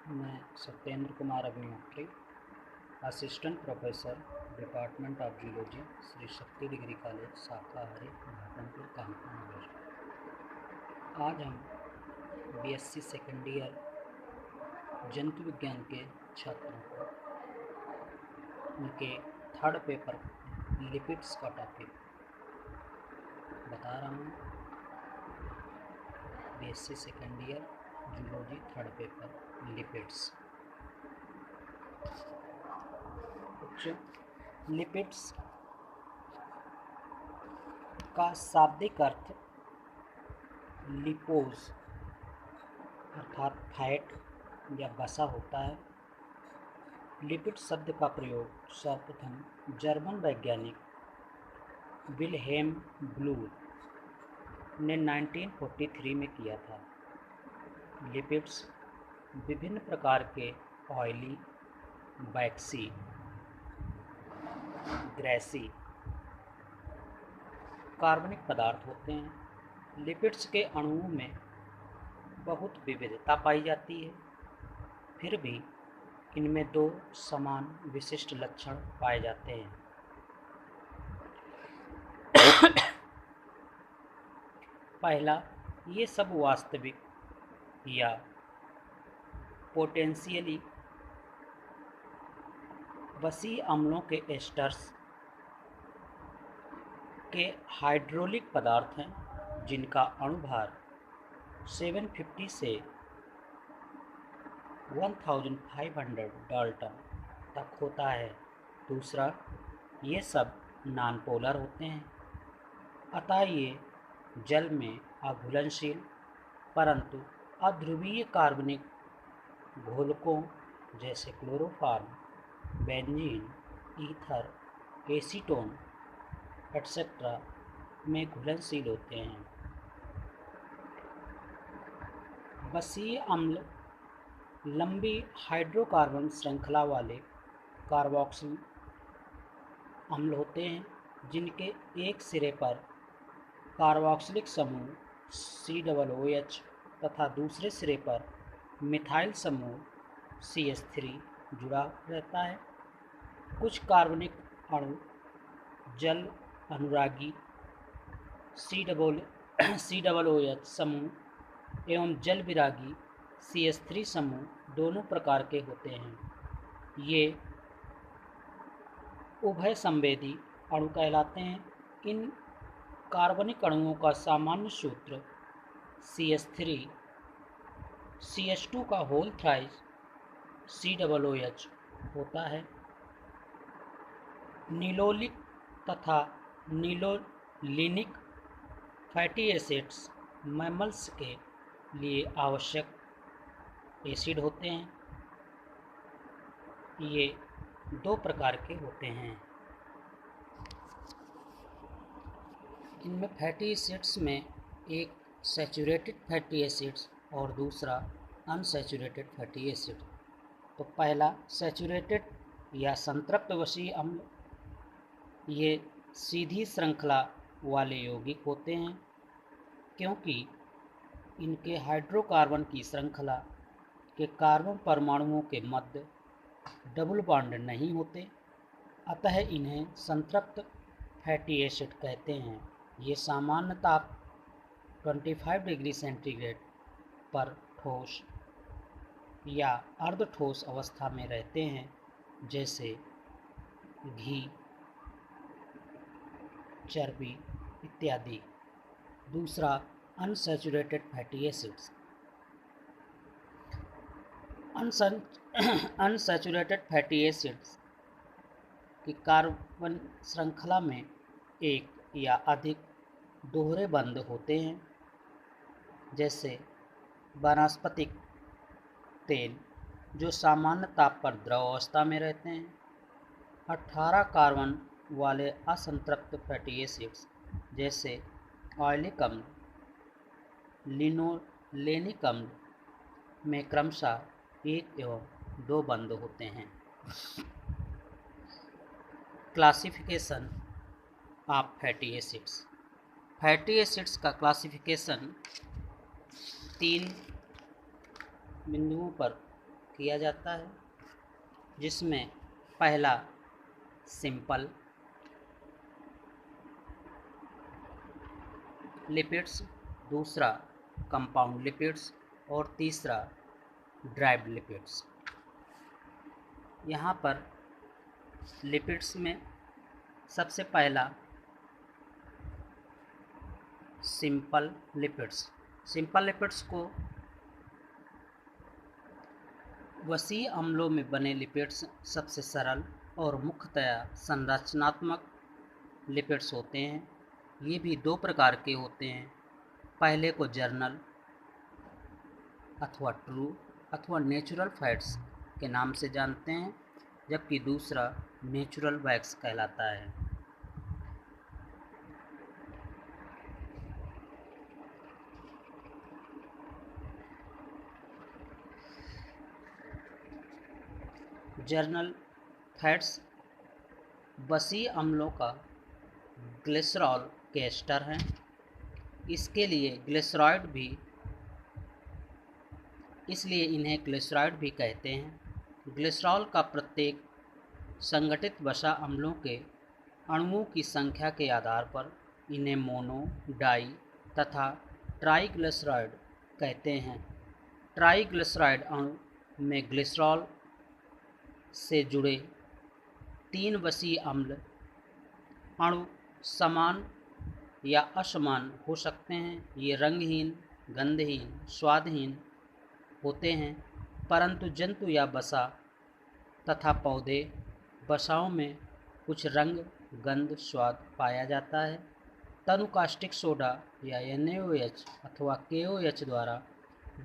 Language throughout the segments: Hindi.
मैं Satyendra Kumar Agnihotri, assistant professor, department of zoology, Shri Shakti degree college शाखा हरी, घाटमपुर, कानपुर, महाराष्ट्र। आज हम बीएससी सेकेंड ईयर जंतु विज्ञान के छात्रों को उनके थर्ड पेपर लिपिड्स का टॉपिक बता रहा हूँ। BSc second year zoology third paper lipids. Lipids का शाब्दिक अर्थ लिपोज अर्थात फैट या वसा होता है। लिपिड शब्द का प्रयोग सर्वप्रथम जर्मन वैज्ञानिक विल्हेम ब्लूर ने 1943 में किया था। लिपिड्स विभिन्न प्रकार के ऑयली, वैक्सी, ग्रेसी, कार्बनिक पदार्थ होते हैं। लिपिड्स के अणुओं में बहुत विविधता पाई जाती है, फिर भी इनमें दो समान विशिष्ट लक्षण पाए जाते हैं। पहला, ये सब वास्तविक या पोटेंशियली वसी अम्लों के एस्टर्स के हाइड्रोलिक पदार्थ हैं जिनका अणुभार 750 से 1500 डाल्टन तक होता है। दूसरा, ये सब नॉनपोलर होते हैं, अतः ये जल में अघुलनशील परंतु अध्रुवीय कार्बनिक घोलकों जैसे chloroform, benzene, ether, acetone etcetera में घुलनशील होते हैं। वसीय अम्ल लंबी हाइड्रोकार्बन श्रृंखला वाले कार्बोक्सिल अम्ल होते हैं, जिनके एक सिरे पर कार्बोक्सिलिक समूह COOH तथा दूसरे सिरे पर मिथाइल समूह CH3 जुड़ा रहता है। कुछ कार्बनिक अणु जल अनुरागी COOH समूह एवं जल विरागी CH3 समूह दोनों प्रकार के होते हैं। ये उभय संवेदी अणु कहलाते हैं। इन कार्बनिक अणुओं का सामान्य सूत्र CH3 CH2 का होल थ्राइस COOH होता है। नीलोलिक तथा नीलोलिनिक फैटी एसिड्स मैमल्स के लिए आवश्यक एसिड होते हैं। ये दो प्रकार के होते हैं। इनमें फैटी एसिड्स में एक सैचुरेटेड फैटी एसिड्स और दूसरा अनसैचुरेटेड फैटी एसिड। तो पहला सैचुरेटेड या संतृप्त वसीय अम्ल, ये सीधी श्रृंखला वाले यौगिक होते हैं, क्योंकि इनके हाइड्रोकार्बन की श्रृंखला के कार्बन परमाणुओं के मध्य डबल बॉन्ड नहीं होते, अतः इन्हें संतृप्त फैटी एसिड कहते हैं। ये सामान्य ताप 25 डिग्री सेंटीग्रेड पर ठोस या अर्धठोस अवस्था में रहते हैं, जैसे घी, चर्बी इत्यादि। दूसरा, unsaturated fatty acids. Unsaturated fatty acids की कार्बन श्रृंखला में एक या अधिक दोहरे बंध होते हैं, जैसे वानस्पतिक तेल जो सामान्य ताप पर द्रव अवस्था में रहते हैं। 18 कार्बन वाले असंतृप्त फैटी एसिड्स जैसे ऑयलिक अम्ल, लिनोलेनिक अम्ल में क्रमशः 1 एवं 2 बंध होते हैं। Classification of fatty acids. Fatty acids का क्लासिफिकेशन 3 बिंदुओं पर किया जाता है, जिसमें पहला सिंपल लिपिड्स, दूसरा कंपाउंड लिपिड्स और तीसरा ड्राइव्ड लिपिड्स। यहाँ पर लिपिड्स में सबसे पहला सिंपल लिपिड्स। सिंपल लिपिड्स को वसीय अम्लों में बने लिपिड्स सबसे सरल और मुख्यतया संरचनात्मक लिपिड्स होते हैं। ये भी दो प्रकार के होते हैं। पहले को जर्नल अथवा ट्रू अथवा नेचुरल फैट्स के नाम से जानते हैं, जबकि दूसरा नेचुरल वैक्स कहलाता है। जर्नल फैट्स वसीय अम्लों का ग्लिसरॉल के एस्टर हैं। इसलिए इन्हें ग्लिसरॉइड भी कहते हैं। ग्लिसरॉल का प्रत्येक संगठित वसा अम्लों के अणुओं की संख्या के आधार पर इन्हें मोनो, डाई तथा ट्राइग्लिसराइड कहते हैं। ट्राइग्लिसराइड अणु में ग्लिसरॉल से जुड़े 3 वसीय अम्ल अणु समान या असमान हो सकते हैं। ये रंगहीन, गंधहीन, स्वादहीन होते हैं, परंतु जंतु या वसा तथा पौधे वसाओं में कुछ रंग, गंध, स्वाद पाया जाता है। तनु कास्टिक सोडा या NaOH अथवा KOH द्वारा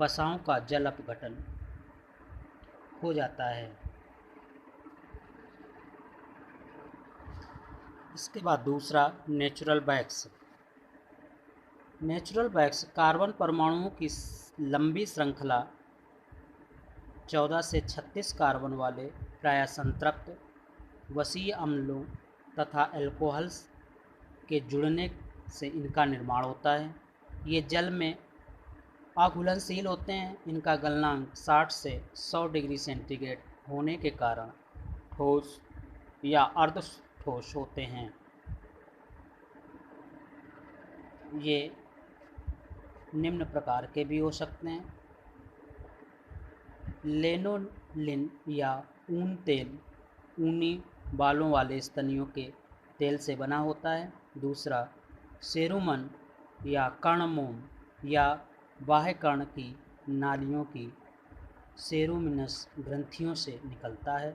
वसाओं का जल अपघटन हो जाता है। इसके बाद दूसरा natural wax. Natural wax carbon परमाणुओं की लंबी श्रृंखला 14 से 36 कार्बन वाले प्रायः संतृप्त वसीय अम्लों तथा एल्कोहल्स के जुड़ने से इनका निर्माण होता है। ये जल में अघुलनशील होते हैं। इनका गलनांक 60 से 100 डिग्री सेंटीग्रेड होने के कारण ठोस या अर्ध ठोस होते हैं। ये निम्न प्रकार के भी हो सकते हैं। लेनोलिन या ऊन तेल ऊनी बालों वाले स्तनियों के तेल से बना होता है। दूसरा सेरुमन या कर्णमोम या बाह्य कर्ण की नालियों की सेरुमिनस ग्रंथियों से निकलता है।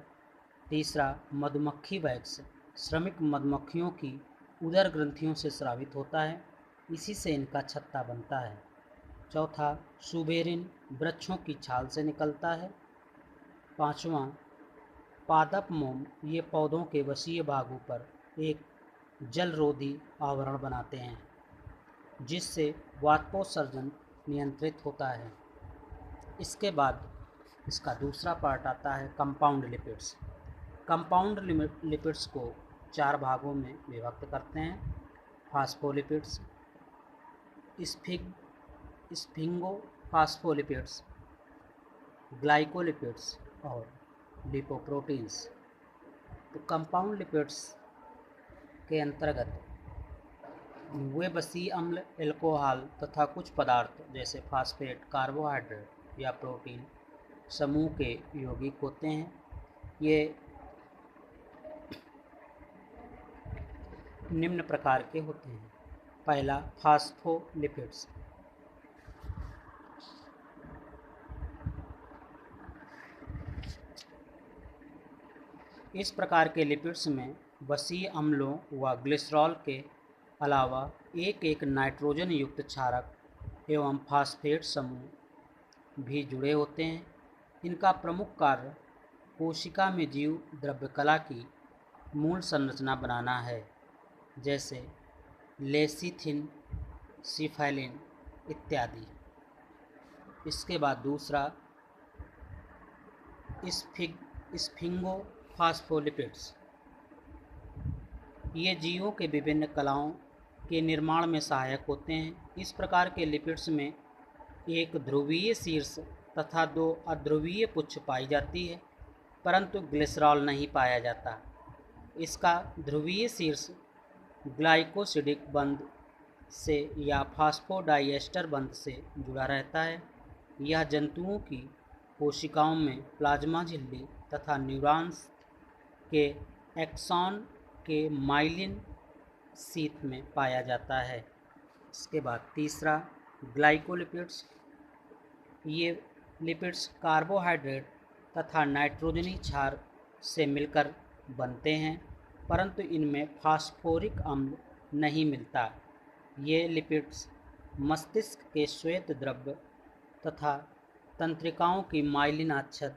तीसरा मधुमक्खी वैक्स श्रमिक मधुमक्खियों की उदर ग्रंथियों से स्रावित होता है। इसी से इनका छत्ता बनता है। चौथा सुबेरिन वृक्षों की छाल से निकलता है। पांचवा पादप मोम, ये पौधों के वसीय भागों पर एक जलरोधी आवरण बनाते हैं, जिससे वाष्पोत्सर्जन नियंत्रित होता है। इसके बाद इसका दूसरा पार्ट आता है कंपाउंड लिपिड्स। कंपाउंड लिपिड्स को 4 भागों में विभक्त करते हैं: फास्फोलिपिड्स, स्फिंगोफास्फोलिपिड्स, ग्लाइकोलिपिड्स और लिपोप्रोटीन्स। तो कंपाउंड लिपिड्स के अंतर्गत वे वसीय अम्ल, एल्कोहल तथा कुछ पदार्थ जैसे फास्फेट, कार्बोहाइड्रेट या प्रोटीन समूह के यौगिक होते हैं। ये निम्न प्रकार के होते हैं। पहला फास्फोलिपिड्स। इस प्रकार के लिपिड्स में वसीय अम्लों व ग्लिसरॉल के अलावा एक नाइट्रोजन युक्त क्षारक एवं फास्फेट समूह भी जुड़े होते हैं। इनका प्रमुख कार्य कोशिका में जीव द्रव्यकला की मूल संरचना बनाना है, जैसे लेसिथिन, सिफाइलिन इत्यादि। इसके बाद दूसरा स्फिंगोफास्फोलिपिड्स। ये जीवों के विभिन्न कलाओं के निर्माण में सहायक होते हैं। इस प्रकार के लिपिड्स में एक ध्रुवीय शीर्ष तथा 2 अध्रुवीय पुच्छ पाई जाती है, परंतु ग्लिसरॉल नहीं पाया जाता। इसका ध्रुवीय शीर्ष ग्लाइकोसिडिक बंध से या फास्फोडाइएस्टर बंध से जुड़ा रहता है। यह जंतुओं की कोशिकाओं में प्लाज्मा झिल्ली तथा न्यूरॉन्स के एक्सॉन के माइलिन शीथ में पाया जाता है। इसके बाद तीसरा ग्लाइकोलिपिड्स। ये लिपिड्स कार्बोहाइड्रेट तथा नाइट्रोजनी क्षार से मिलकर बनते हैं, परंतु इनमें फास्फोरिक अम्ल नहीं मिलता। ये लिपिड्स मस्तिष्क के श्वेत द्रव्य तथा तंत्रिकाओं की माइलिन आच्छद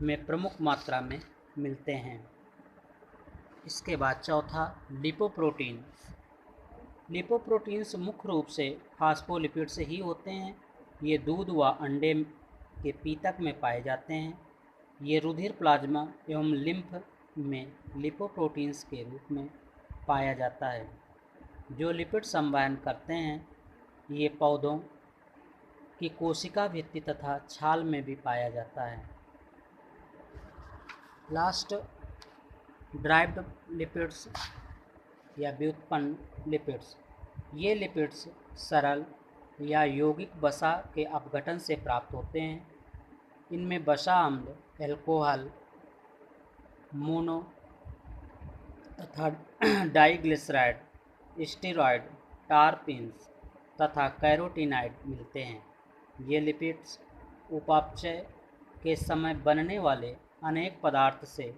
में प्रमुख मात्रा में मिलते हैं। इसके बाद चौथा लिपोप्रोटीन। लिपोप्रोटीन्स मुख्य रूप से फास्फोलिपिड्स ही होते हैं। ये दूध व अंडे के पीतक में पाए जाते हैं। ये रुधिर, प्लाज्मा एवं लिम्फ में लिपोप्रोटीन्स के रूप में पाया जाता है। जो लिपिड संवहन करते हैं, ये पौधों की कोशिका भित्ति तथा छाल में भी पाया जाता है। लास्ट ड्राइव्ड लिपिड्स या व्युत्पन्न लिपिड्स। ये लिपिड्स सरल या यौगिक वसा के अपघटन से प्राप्त होते हैं। इनमें वसा अम्ल, एल्कोहल, मोनो तथा डाइग्लिसराइड, स्टेरॉयड, टारपीन्स तथा कैरोटीनाइड मिलते हैं। ये लिपिड्स उपापचय के समय बनने वाले अनेक पदार्थ से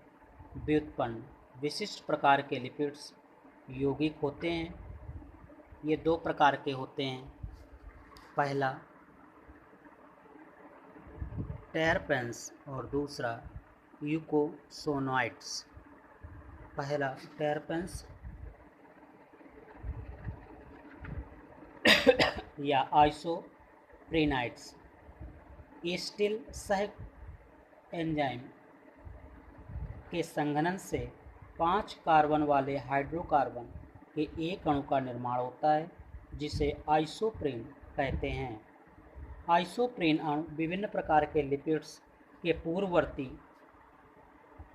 व्युत्पन्न विशिष्ट प्रकार के लिपिड्स यौगिक होते हैं। ये 2 प्रकार के होते हैं। पहला टेरपेन्स और दूसरा यूकोसोनॉइड्स। पहला टेरपेन्स या आइसोप्रेनाइड्स। एसिटिल सह एंजाइम के संघनन से 5 कार्बन वाले हाइड्रोकार्बन के एक अणु का निर्माण होता है, जिसे आइसोप्रेन कहते हैं। आइसोप्रेन अणु विभिन्न प्रकार के लिपिड्स के पूर्ववर्ती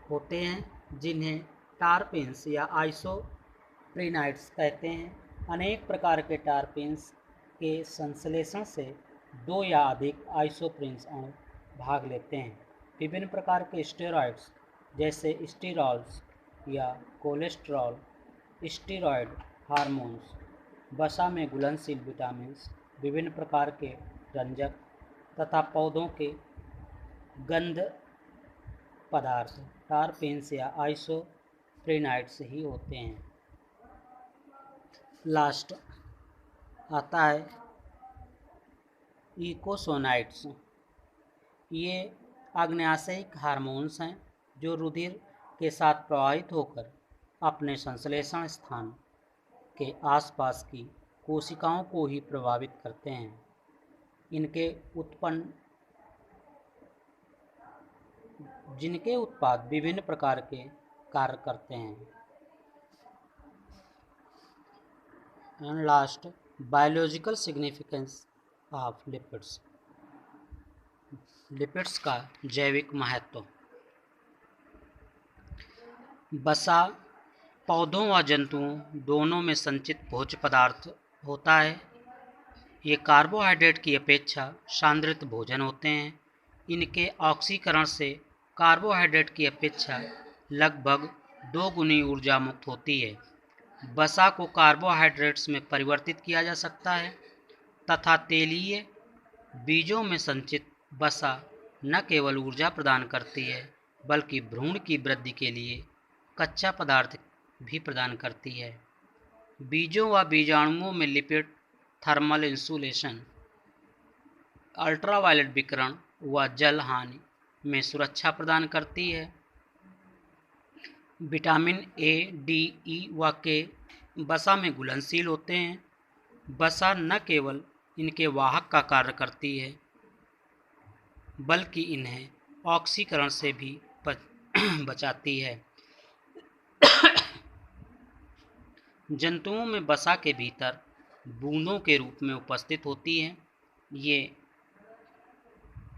होते हैं, जिन्हें टारपेन्स या आइसोप्रेनाइड्स कहते हैं। अनेक प्रकार के टारपेन्स के संश्लेषण से 2 या अधिक आइसोप्रेन्स अणु भाग लेते हैं। विभिन्न प्रकार के स्टेरॉइड्स जैसे स्टीरॉल्स या कोलेस्ट्रॉल, स्टीरॉयड हार्मोन्स, वसा में घुलनशील विटामिन्स, विभिन्न प्रकार के रंजक तथा पौधों के गंध पदार्थ टारपेन्स या आइसोप्रेनाइड्स ही होते हैं। लास्ट आता है यूकोसोनाइड्स। ये आग्नेयाशयिक हार्मोन्स हैं जो रुधिर के साथ प्रवाहित होकर अपने संश्लेषण स्थान के आसपास की कोशिकाओं को ही प्रभावित करते हैं। जिनके उत्पाद विभिन्न प्रकार के कार्य करते हैं। And last biological significance of lipids. Lipids का जैविक महत्व। वसा पौधों व जंतुओं दोनों में संचित भोज्य पदार्थ होता है। ये कार्बोहाइड्रेट की अपेक्षा सांद्रित भोजन होते हैं। इनके ऑक्सीकरण से कार्बोहाइड्रेट की अपेक्षा लगभग 2 गुनी ऊर्जा मुक्त होती है। वसा को कार्बोहाइड्रेट्स में परिवर्तित किया जा सकता है तथा तेलीय बीजों में संचित वसा न केवल ऊर्जा प्रदान करती है, बल्कि भ्रूण की वृद्धि के लिए कच्चा पदार्थ भी प्रदान करती है। बीजों व बीजाणुओं में लिपिड थर्मल इंसुलेशन, अल्ट्रावायलेट विकिरण व जल हानि में सुरक्षा प्रदान करती है। विटामिन ए, डी, ई व के वसा में घुलनशील होते हैं। वसा न केवल इनके वाहक का कार्य करती है, बल्कि इन्हें ऑक्सीकरण से भी बचाती है। जंतुओं में वसा के भीतर बूंदों के रूप में उपस्थित होती हैं। ये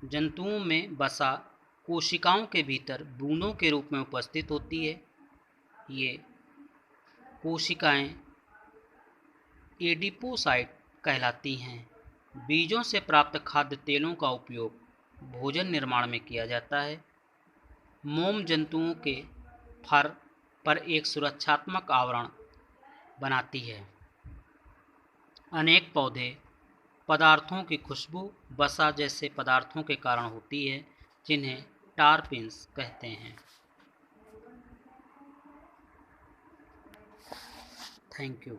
जंतुओं में वसा कोशिकाओं के भीतर बूंदों के रूप में उपस्थित होती है। ये कोशिकाएं एडिपोसाइट कहलाती हैं। बीजों से प्राप्त खाद्य तेलों का उपयोग भोजन निर्माण में किया जाता है। मोम जंतुओं के फर पर एक सुरक्षात्मक आवरण बनाती है। अनेक पौधे पदार्थों की खुशबू वसा जैसे पदार्थों के कारण होती है, जिन्हें टारपिन्स कहते हैं। Thank you.